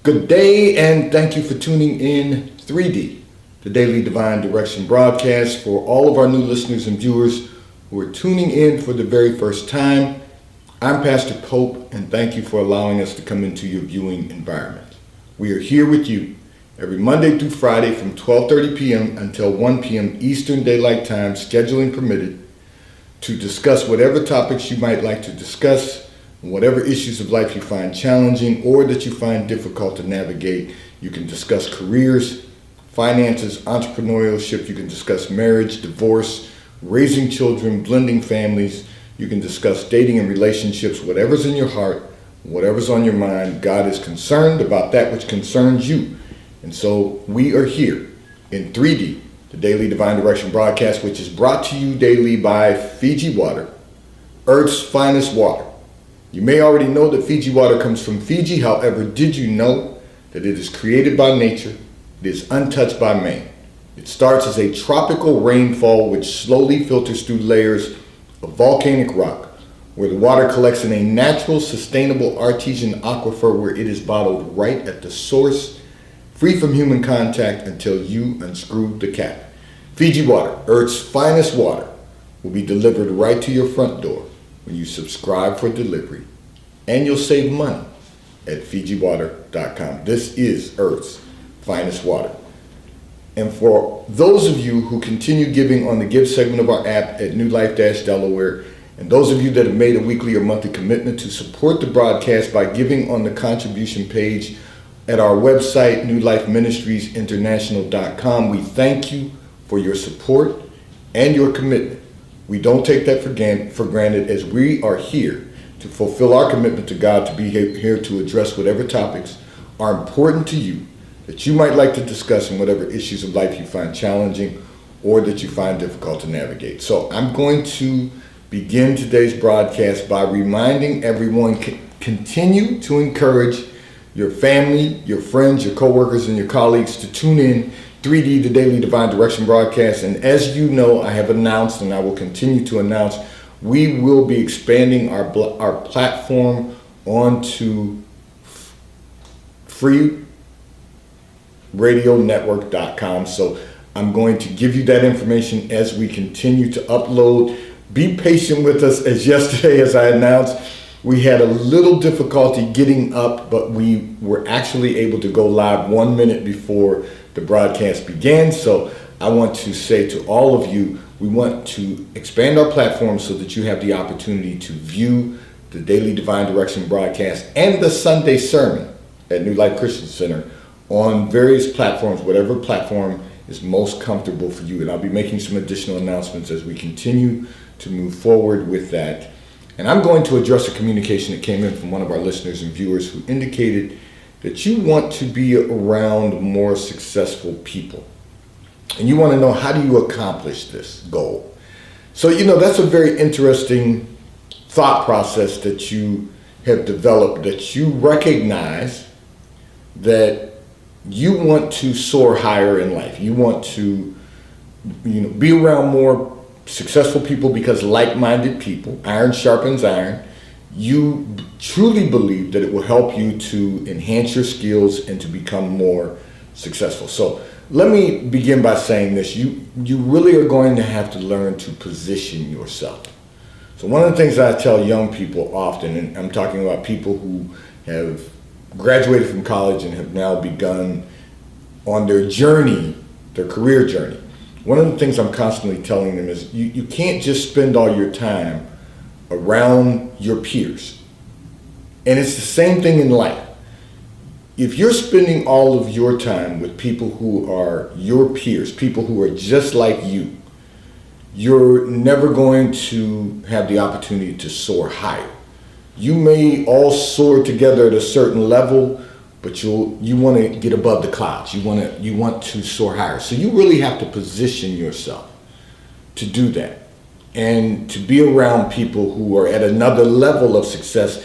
Good day, and thank you for tuning in 3D, the Daily Divine Direction broadcast. For all of our new listeners and viewers who are tuning in for the very first time, I'm Pastor Pope, and thank you for allowing us to come into your viewing environment. We are here with you every Monday through Friday from 12:30 p.m. until 1 p.m. Eastern Daylight Time, scheduling permitted, to discuss whatever topics you might like to discuss, whatever issues of life you find challenging or that you find difficult to navigate. You can discuss careers, finances, entrepreneurship. You can discuss marriage, divorce, raising children, blending families. You can discuss dating and relationships. Whatever's in your heart, whatever's on your mind, God is concerned about that which concerns you. And so we are here in 3D, the Daily Divine Direction broadcast, which is brought to you daily by Fiji Water, Earth's finest water. You may already know that Fiji water comes from Fiji. However, did you know that it is created by nature? It is untouched by man. It starts as a tropical rainfall which slowly filters through layers of volcanic rock, where the water collects in a natural, sustainable artesian aquifer where it is bottled right at the source, free from human contact until you unscrew the cap. Fiji Water, Earth's finest water, will be delivered right to your front door when you subscribe for delivery, and you'll save money at FijiWater.com. This is Earth's finest water. And for those of you who continue giving on the give segment of our app at New Life Delaware, and those of you that have made a weekly or monthly commitment to support the broadcast by giving on the contribution page at our website, newlifeministriesinternational.com, we thank you for your support and your commitment. We don't take that for granted, as we are here to fulfill our commitment to God, to be here to address whatever topics are important to you that you might like to discuss, and whatever issues of life you find challenging or that you find difficult to navigate. So I'm going to begin today's broadcast by reminding everyone, continue to encourage your family, your friends, your coworkers, and your colleagues to tune in 3D, the Daily Divine Direction broadcast. And as you know, I have announced, and I will continue to announce, we will be expanding our platform onto freeradionetwork.com. So I'm going to give you that information as we continue to upload. Be patient with us, as yesterday, as I announced, we had a little difficulty getting up, but we were actually able to go live 1 minute before the broadcast began. So I want to say to all of you, we want to expand our platform so that you have the opportunity to view the Daily Divine Direction broadcast and the Sunday sermon at New Life Christian Center on various platforms, whatever platform is most comfortable for you. And I'll be making some additional announcements as we continue to move forward with that. And I'm going to address a communication that came in from one of our listeners and viewers who indicated that you want to be around more successful people. And you want to know, how do you accomplish this goal? So, that's a very interesting thought process that you have developed, that you recognize that you want to soar higher in life. You want to, be around more successful people, because like-minded people, iron sharpens iron. You truly believe that it will help you to enhance your skills and to become more successful. So let me begin by saying this. You really are going to have to learn to position yourself. So one of the things I tell young people often, and I'm talking about people who have graduated from college and have now begun on their journey, their career journey. One of the things I'm constantly telling them is you can't just spend all your time around your peers. And it's the same thing in life. If you're spending all of your time with people who are your peers, people who are just like you, you're never going to have the opportunity to soar higher. You may all soar together at a certain level, but you want to get above the clouds. You want to soar higher. So you really have to position yourself to do that, and to be around people who are at another level of success.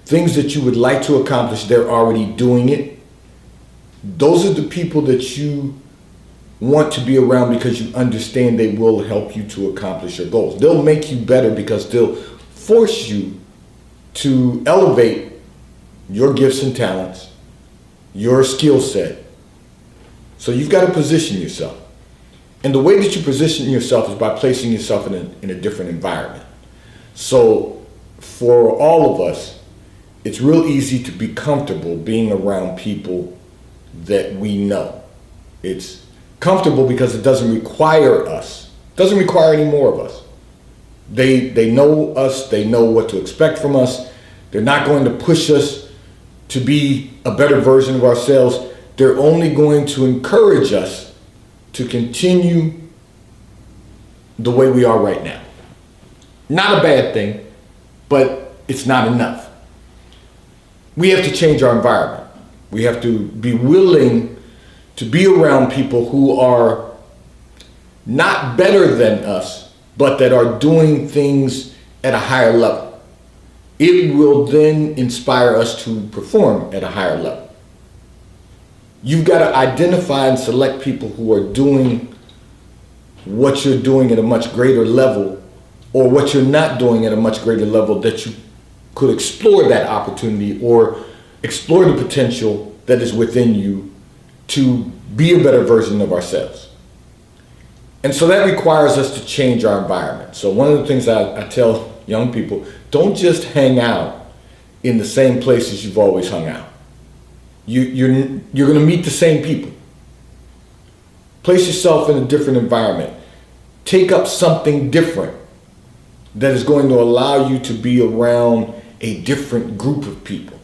Things that you would like to accomplish, they're already doing it. Those are the people that you want to be around, because you understand they will help you to accomplish your goals. They'll make you better because they'll force you to elevate your gifts and talents your skill set. So you've got to position yourself. And the way that you position yourself is by placing yourself in a different environment. So for all of us, it's real easy to be comfortable being around people that we know. It's comfortable because it doesn't require us, doesn't require any more of us. They know us, they know what to expect from us. They're not going to push us to be a better version of ourselves. They're only going to encourage us to continue the way we are right now. Not a bad thing, but it's not enough. We have to change our environment. We have to be willing to be around people who are not better than us, but that are doing things at a higher level. It will then inspire us to perform at a higher level. You've got to identify and select people who are doing what you're doing at a much greater level, or what you're not doing at a much greater level, that you could explore that opportunity or explore the potential that is within you to be a better version of ourselves. And so that requires us to change our environment. So one of the things I tell young people, don't just hang out in the same places you've always hung out. You're going to meet the same people. Place yourself in a different environment. Take up something different that is going to allow you to be around a different group of people.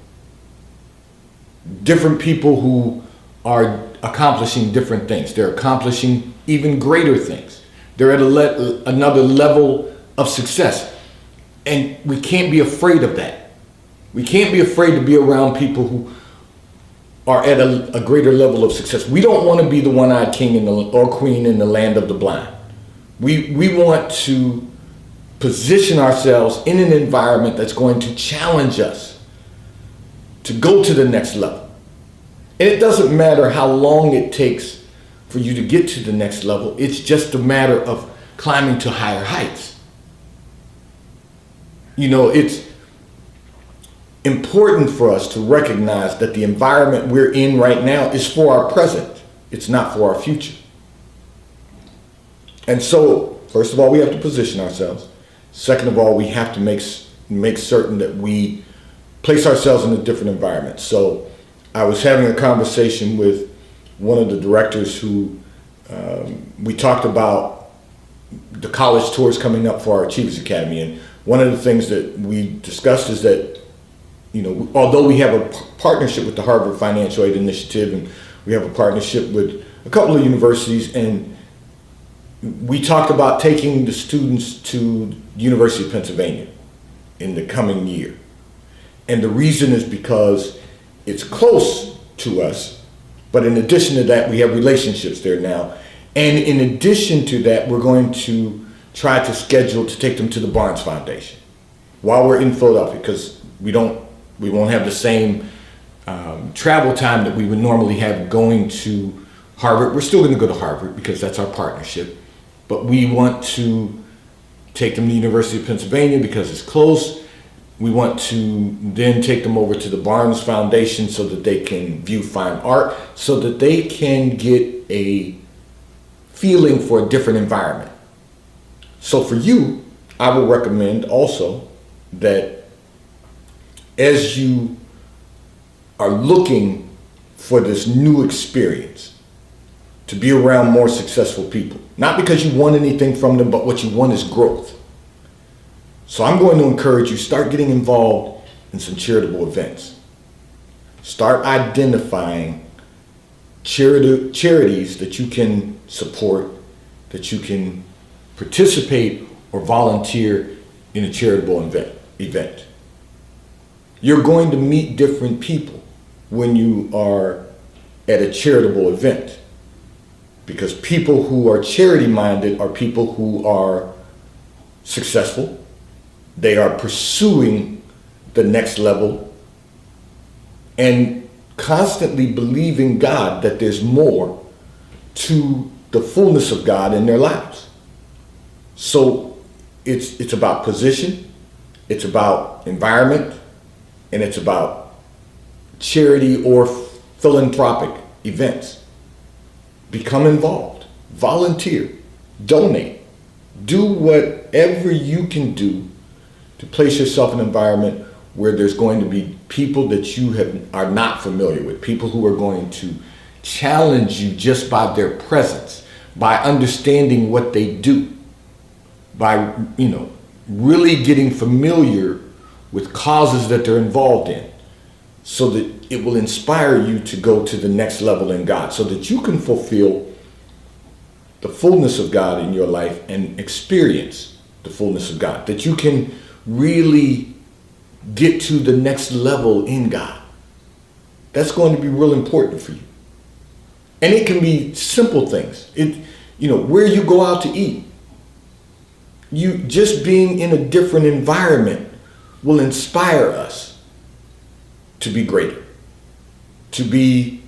Different people who are accomplishing different things. They're accomplishing even greater things. They're at another level of success. And we can't be afraid of that. We can't be afraid to be around people who are at a greater level of success. We don't want to be the one-eyed king or queen in the land of the blind. We want to position ourselves in an environment that's going to challenge us to go to the next level. And it doesn't matter how long it takes for you to get to the next level. It's just a matter of climbing to higher heights. You know, it's important for us to recognize that the environment we're in right now is for our present. It's not for our future. And so, first of all, we have to position ourselves. Second of all, we have to make certain that we place ourselves in a different environment. So I was having a conversation with one of the directors who we talked about the college tours coming up for our Achievers Academy. And one of the things that we discussed is that, you know, although we have a partnership with the Harvard Financial Aid Initiative, and we have a partnership with a couple of universities, and we talked about taking the students to University of Pennsylvania in the coming year. And the reason is because it's close to us, but in addition to that, we have relationships there now. And in addition to that, we're going to try to schedule to take them to the Barnes Foundation while we're in Philadelphia, because we won't have the same travel time that we would normally have going to Harvard. We're still going to go to Harvard because that's our partnership, but we want to take them to the University of Pennsylvania because it's close. We want to then take them over to the Barnes Foundation so that they can view fine art, so that they can get a feeling for a different environment. So for you, I would recommend also that as you are looking for this new experience, to be around more successful people, not because you want anything from them, but what you want is growth. So I'm going to encourage you, start getting involved in some charitable events. Start identifying charities that you can support, that you can participate or volunteer in a charitable event. You're going to meet different people when you are at a charitable event, because people who are charity minded are people who are successful. They are pursuing the next level and constantly believing God that there's more to the fullness of God in their lives. So it's about position, it's about environment, and it's about charity or philanthropic events. Become involved, volunteer, donate, do whatever you can do to place yourself in an environment where there's going to be people that are not familiar with, people who are going to challenge you just by their presence, by understanding what they do, by, really getting familiar with causes that they're involved in, so that it will inspire you to go to the next level in God, so that you can fulfill the fullness of God in your life and experience the fullness of God, that you can really get to the next level in God. That's going to be real important for you. And it can be simple things. Where you go out to eat. You just being in a different environment will inspire us to be greater, to be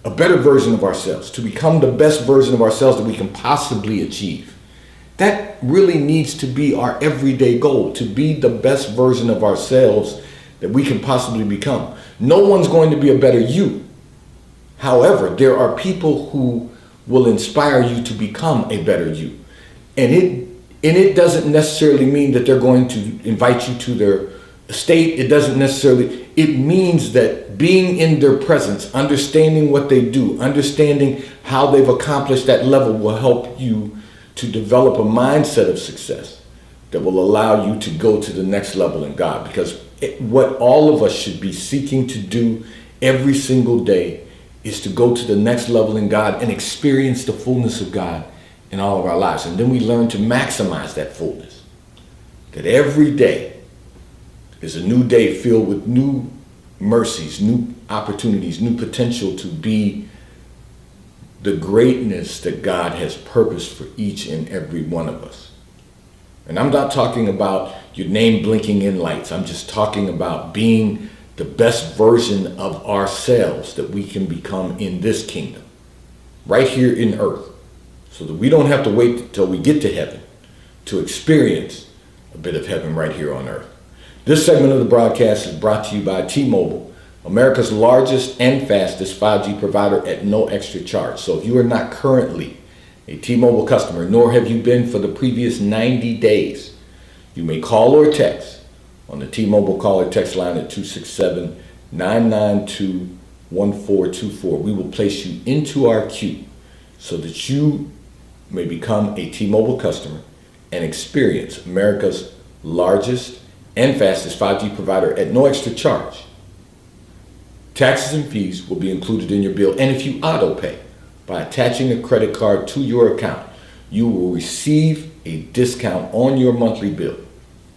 a better version of ourselves, to become the best version of ourselves that we can possibly achieve. That really needs to be our everyday goal, to be the best version of ourselves that we can possibly become. No one's going to be a better you. However, there are people who will inspire you to become a better you. And it doesn't necessarily mean that they're going to invite you to their estate. It means that being in their presence, understanding what they do, understanding how they've accomplished that level will help you to develop a mindset of success that will allow you to go to the next level in God. Because what all of us should be seeking to do every single day is to go to the next level in God and experience the fullness of God in all of our lives. And then we learn to maximize that fullness. That every day is a new day filled with new mercies, new opportunities, new potential to be the greatness that God has purposed for each and every one of us. And I'm not talking about your name blinking in lights. I'm just talking about being the best version of ourselves that we can become in this kingdom, right here in earth, so that we don't have to wait until we get to heaven to experience a bit of heaven right here on earth. This segment of the broadcast is brought to you by T-Mobile, America's largest and fastest 5G provider at no extra charge. So if you are not currently a T-Mobile customer, nor have you been for the previous 90 days, you may call or text on the T-Mobile call or text line at 267-992-1424. We will place you into our queue so that you may become a T-Mobile customer and experience America's largest and fastest 5G provider at no extra charge. Taxes and fees will be included in your bill, and if you auto pay by attaching a credit card to your account, you will receive a discount on your monthly bill.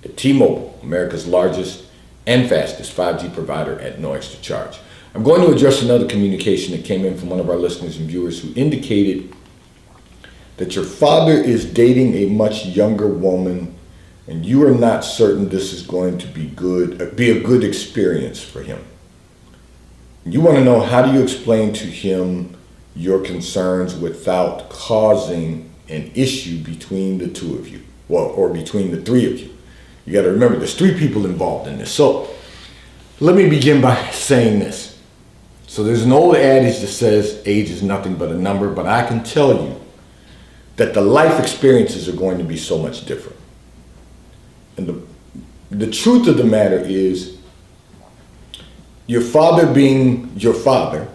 At T-Mobile, America's largest and fastest 5G provider at no extra charge. I'm going to address another communication that came in from one of our listeners and viewers who indicated that your father is dating a much younger woman and you are not certain this is going to be a good experience for him. You want to know, how do you explain to him your concerns without causing an issue between the two of you, or between the three of you? You got to remember, there's three people involved in this. So let me begin by saying this. So there's an old adage that says age is nothing but a number, but I can tell you that the life experiences are going to be so much different. And the truth of the matter is, your father being your father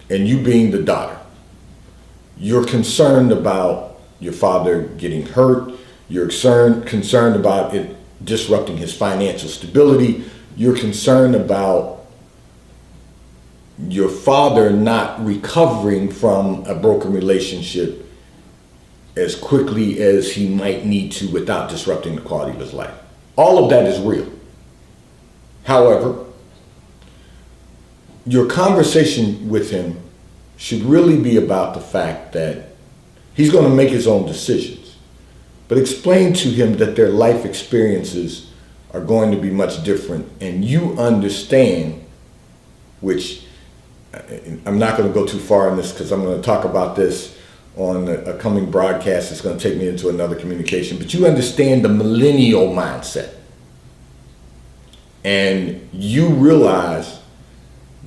and you being the daughter, you're concerned about your father getting hurt. You're concerned about it disrupting his financial stability. You're concerned about your father not recovering from a broken relationship as quickly as he might need to without disrupting the quality of his life. All of that is real. However, your conversation with him should really be about the fact that he's going to make his own decisions. But explain to him that their life experiences are going to be much different, and you understand, which I'm not going to go too far in this because I'm going to talk about this on a coming broadcast. It's going to take me into another communication, but you understand the millennial mindset. And you realize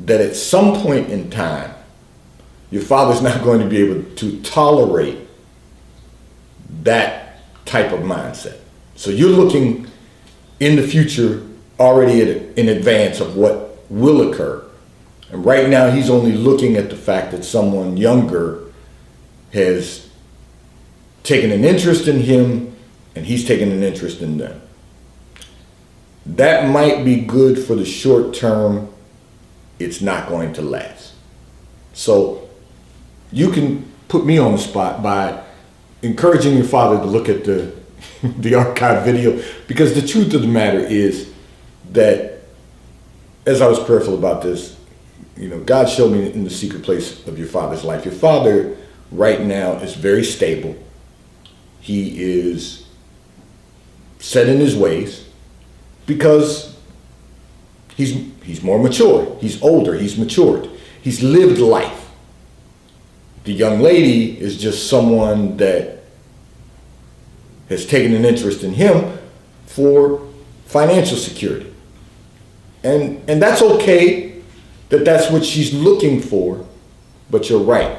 that at some point in time, your father's not going to be able to tolerate that type of mindset. So you're looking in the future already in advance of what will occur. And right now he's only looking at the fact that someone younger has taken an interest in him and he's taken an interest in them. That might be good for the short term. It's not going to last. So you can put me on the spot by encouraging your father to look at the archive video, because the truth of the matter is that, as I was prayerful about this, God showed me in the secret place of your father's life. Your father right now is very stable. He is set in his ways because he's more mature. He's older. He's matured. He's lived life. The young lady is just someone that has taken an interest in him for financial security. And that's okay that that's what she's looking for, but you're right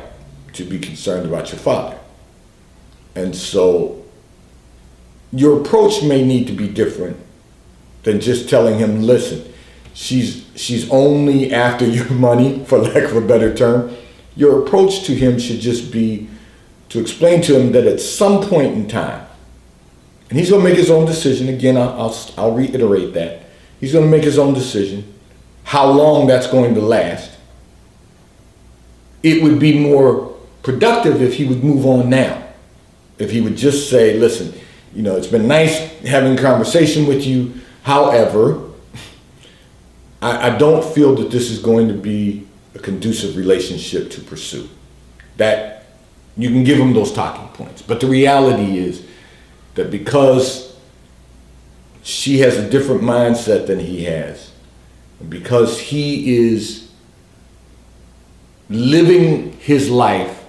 to be concerned about your father. And so your approach may need to be different than just telling him, listen, she's only after your money, for lack of a better term. Your approach to him should just be to explain to him that at some point in time, and he's going to make his own decision. Again, I'll reiterate that. He's going to make his own decision. How long that's going to last. It would be more productive if he would move on now. If he would just say, listen, it's been nice having a conversation with you. However, I don't feel that this is going to be a conducive relationship to pursue. That you can give him those talking points. But the reality is that because she has a different mindset than he has, because he is living his life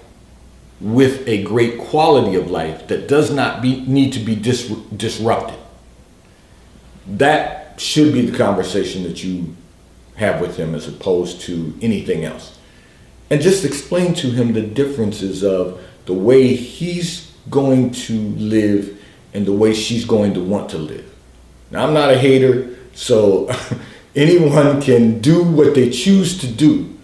with a great quality of life that does not need to be disrupted. That should be the conversation that you have with him as opposed to anything else. And just explain to him the differences of the way he's going to live and the way she's going to want to live. Now, I'm not a hater, so anyone can do what they choose to do.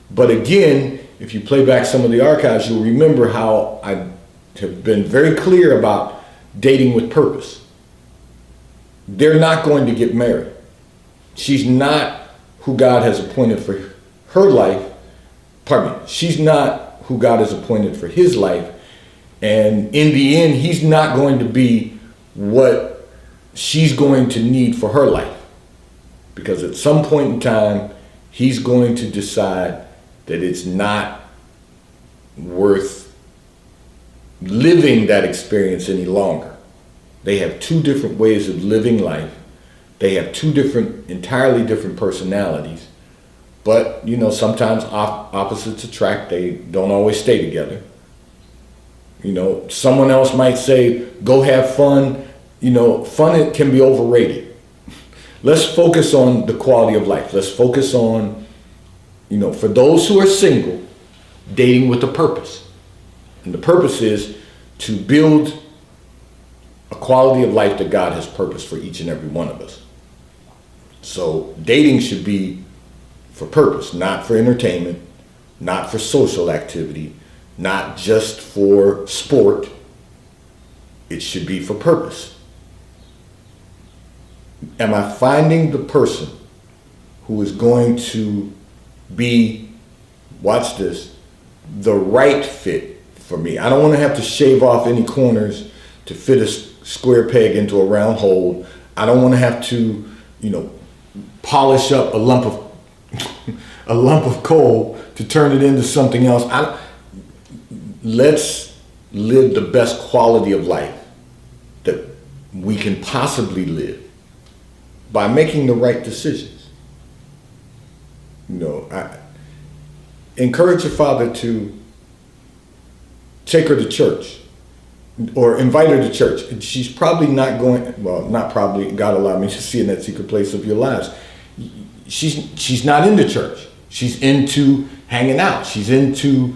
But again, if you play back some of the archives, you'll remember how I have been very clear about dating with purpose. They're not going to get married. She's not who God has appointed for her life. Pardon me. She's not who God has appointed for his life. And in the end, he's not going to be what she's going to need for her life. Because at some point in time, he's going to decide that it's not worth living that experience any longer. They have two different ways of living life. They have two entirely different personalities. But, sometimes opposites attract. They don't always stay together. Someone else might say, go have fun. Fun can be overrated. Let's focus on the quality of life. Let's focus on, for those who are single, dating with a purpose. And the purpose is to build a quality of life that God has purposed for each and every one of us. So dating should be for purpose, not for entertainment, not for social activity, not just for sport. It should be for purpose. Am I finding the person who is going to be, watch this, the right fit for me? I don't want to have to shave off any corners to fit a square peg into a round hole. I don't want to have to, polish up a lump of coal to turn it into something else. Let's live the best quality of life that we can possibly live by making the right decisions. I encourage your father to take her to church or invite her to church. She's probably not going, well, not probably, God allowed me to see in that secret place of your lives. She's not into church. She's into hanging out. She's into,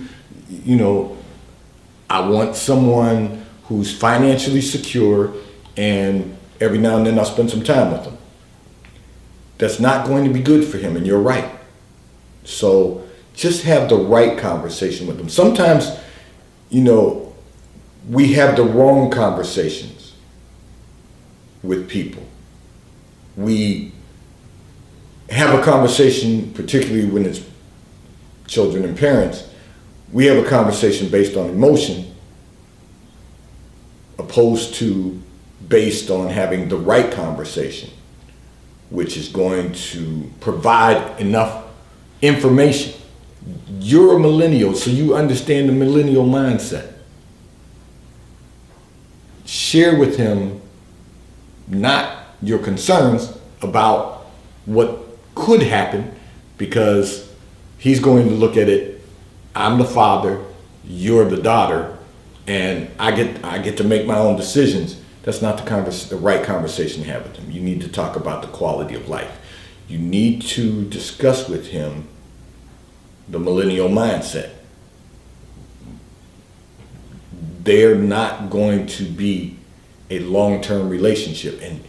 I want someone who's financially secure, and every now and then I'll spend some time with them. That's not going to be good for him, and you're right. So just have the right conversation with them. Sometimes, we have the wrong conversations with people. We have a conversation, particularly when it's children and parents, we have a conversation based on emotion opposed to based on having the right conversation, which is going to provide enough information. You're a millennial, so you understand the millennial mindset. Share with him not your concerns about what could happen, because he's going to look at it, I'm the father, you're the daughter, and I get to make my own decisions. That's not the right conversation to have with him. You need to talk about the quality of life. You need to discuss with him the millennial mindset. They're not going to be a long-term relationship, and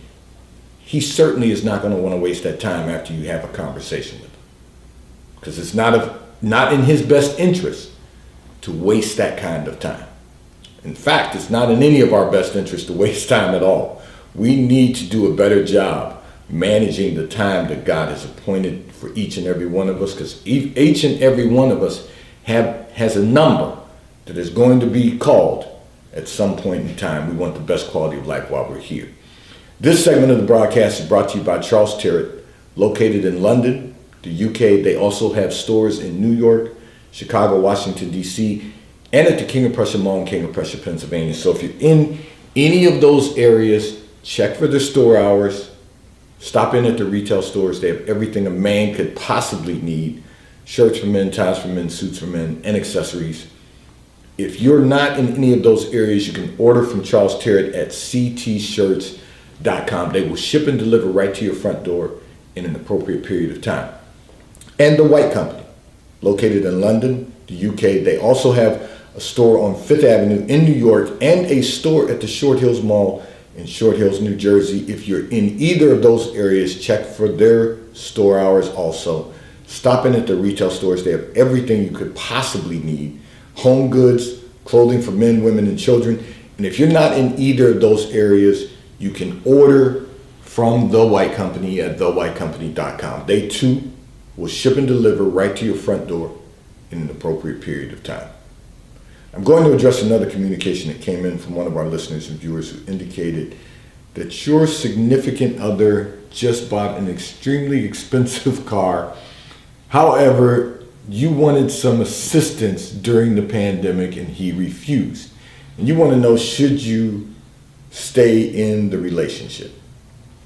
he certainly is not going to want to waste that time after you have a conversation with him, because it's not in his best interest to waste that kind of time. In fact, it's not in any of our best interest to waste time at all. We need to do a better job managing the time that God has appointed for each and every one of us, because each and every one of us has a number that is going to be called at some point in time. We want the best quality of life while we're here. This segment of the broadcast is brought to you by Charles Tyrwhitt, located in London, the UK. They also have stores in New York, Chicago, Washington, D.C., and at the King of Prussia Mall in King of Prussia, Pennsylvania. So if you're in any of those areas, check for their store hours. Stop in at the retail stores. They have everything a man could possibly need. Shirts for men, ties for men, suits for men, and accessories. If you're not in any of those areas, you can order from Charles Tyrwhitt at ctshirts.com. They will ship and deliver right to your front door in an appropriate period of time. And The White Company, located in London, the UK. They also have a store on Fifth Avenue in New York and a store at the Short Hills Mall in Short Hills, New Jersey. If you're in either of those areas, check for their store hours also. Stop in at the retail stores. They have everything you could possibly need. Home goods, clothing for men, women, and children. And if you're not in either of those areas, you can order from The White Company at thewhitecompany.com. They too will ship and deliver right to your front door in an appropriate period of time. I'm going to address another communication that came in from one of our listeners and viewers who indicated that your significant other just bought an extremely expensive car. However, you wanted some assistance during the pandemic and he refused. And you want to know, should you stay in the relationship?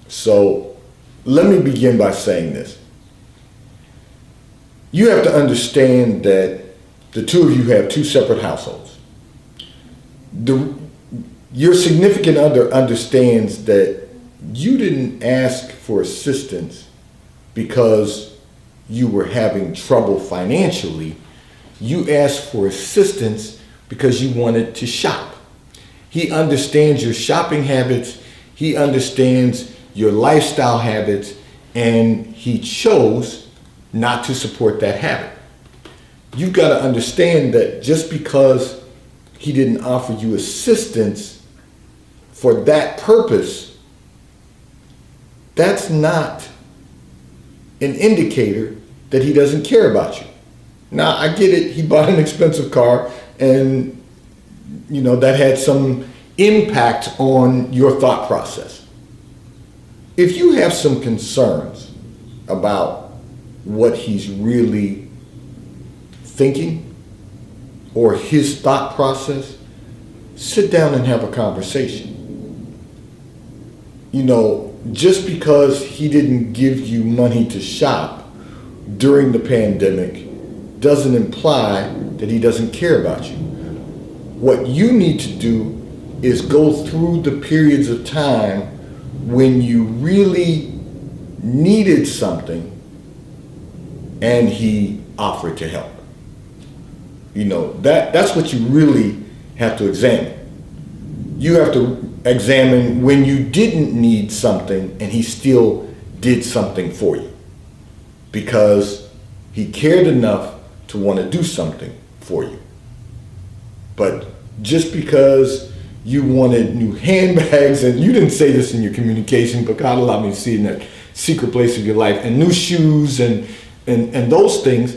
So let me begin by saying this. You have to understand that the two of you have two separate households. Your significant other understands that you didn't ask for assistance because you were having trouble financially. You asked for assistance because you wanted to shop. He understands your shopping habits. He understands your lifestyle habits, and he chose not to support that habit. You've got to understand that just because he didn't offer you assistance for that purpose, that's not an indicator that he doesn't care about you. Now, I get it. He bought an expensive car, and that had some impact on your thought process. If you have some concerns about what he's really thinking or his thought process, sit down and have a conversation. Just because he didn't give you money to shop during the pandemic doesn't imply that he doesn't care about you. What you need to do is go through the periods of time when you really needed something and he offered to help. You know, that's what you really have to examine. You have to examine when you didn't need something and he still did something for you, because he cared enough to want to do something for you. But just because you wanted new handbags, and you didn't say this in your communication, but God allowed me to see it in that secret place of your life, and new shoes and those things,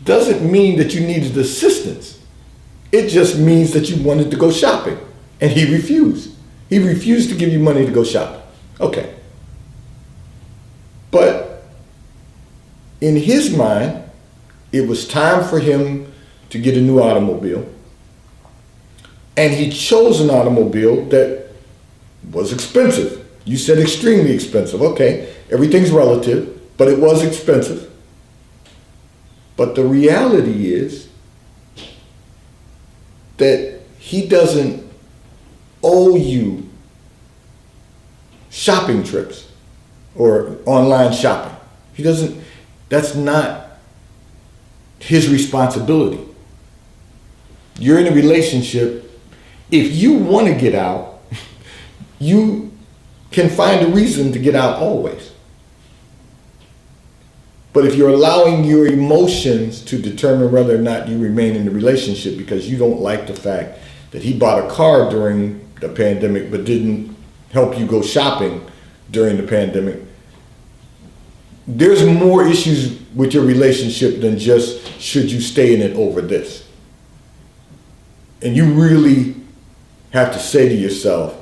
doesn't mean that you needed assistance. It just means that you wanted to go shopping, and he refused. He refused to give you money to go shopping. Okay. But in his mind, it was time for him to get a new automobile. And he chose an automobile that was expensive. You said extremely expensive. Okay, everything's relative, but it was expensive. But the reality is that he doesn't owe you shopping trips or online shopping. He doesn't, that's not his responsibility. You're in a relationship. If you want to get out, you can find a reason to get out always. But if you're allowing your emotions to determine whether or not you remain in the relationship because you don't like the fact that he bought a car during the pandemic but didn't help you go shopping during the pandemic, there's more issues with your relationship than just should you stay in it over this. And you really have to say to yourself,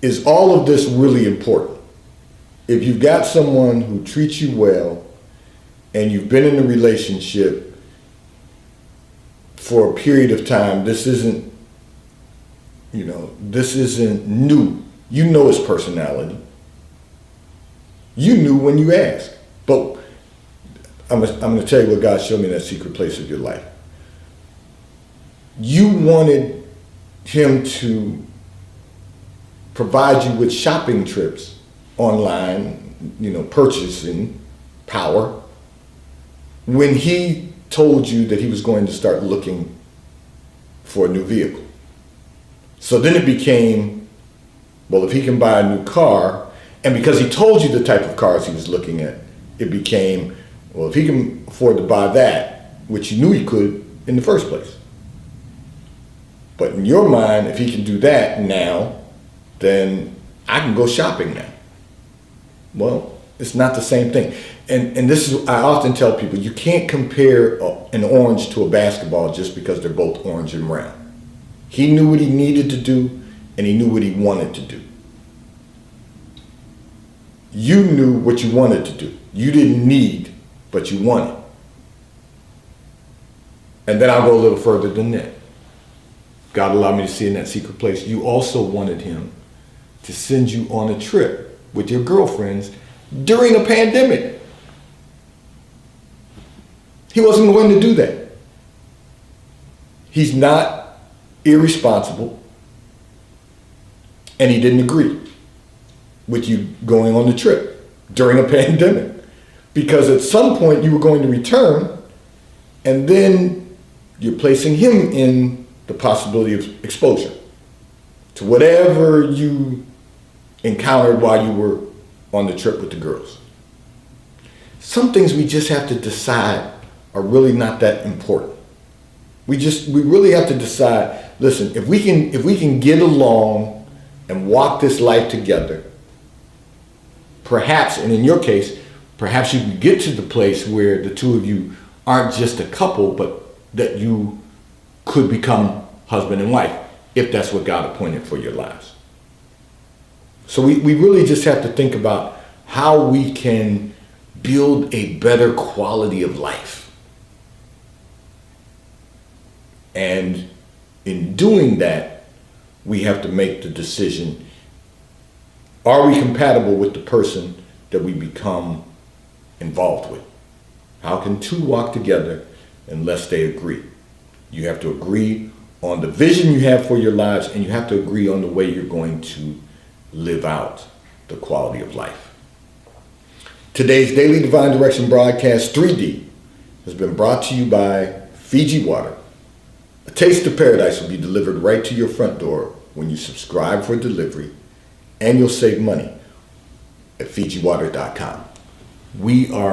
is all of this really important? If you've got someone who treats you well and you've been in a relationship for a period of time, this isn't new. You know his personality. You knew when you asked. But I'm going to tell you what God showed me in that secret place of your life. You wanted him to provide you with shopping trips online, purchasing power, when he told you that he was going to start looking for a new vehicle. So then it became, well, if he can buy a new car, and because he told you the type of cars he was looking at, it became, well, if he can afford to buy that, which you knew he could in the first place. But in your mind, if he can do that now, then I can go shopping now. Well, it's not the same thing. And this is, I often tell people, you can't compare an orange to a basketball just because they're both orange and brown. He knew what he needed to do, and he knew what he wanted to do. You knew what you wanted to do. You didn't need, but you wanted. And then I'll go a little further than that. God allowed me to see in that secret place, you also wanted him to send you on a trip with your girlfriends during a pandemic. He wasn't going to do that. He's not irresponsible, and he didn't agree with you going on the trip during a pandemic, because at some point you were going to return, and then you're placing him in the possibility of exposure to whatever you encountered while you were on the trip with the girls. Some things we just have to decide are really not that important. We really have to decide, listen, if we can get along and walk this life together, perhaps, and in your case, perhaps you can get to the place where the two of you aren't just a couple, but that you could become husband and wife, if that's what God appointed for your lives. So we really just have to think about how we can build a better quality of life. And in doing that, we have to make the decision, are we compatible with the person that we become involved with? How can two walk together unless they agree? You have to agree on the vision you have for your lives, and you have to agree on the way you're going to live out the quality of life. Today's Daily Divine Direction broadcast 3D has been brought to you by Fiji Water. A taste of paradise will be delivered right to your front door when you subscribe for delivery, and you'll save money at FijiWater.com. We are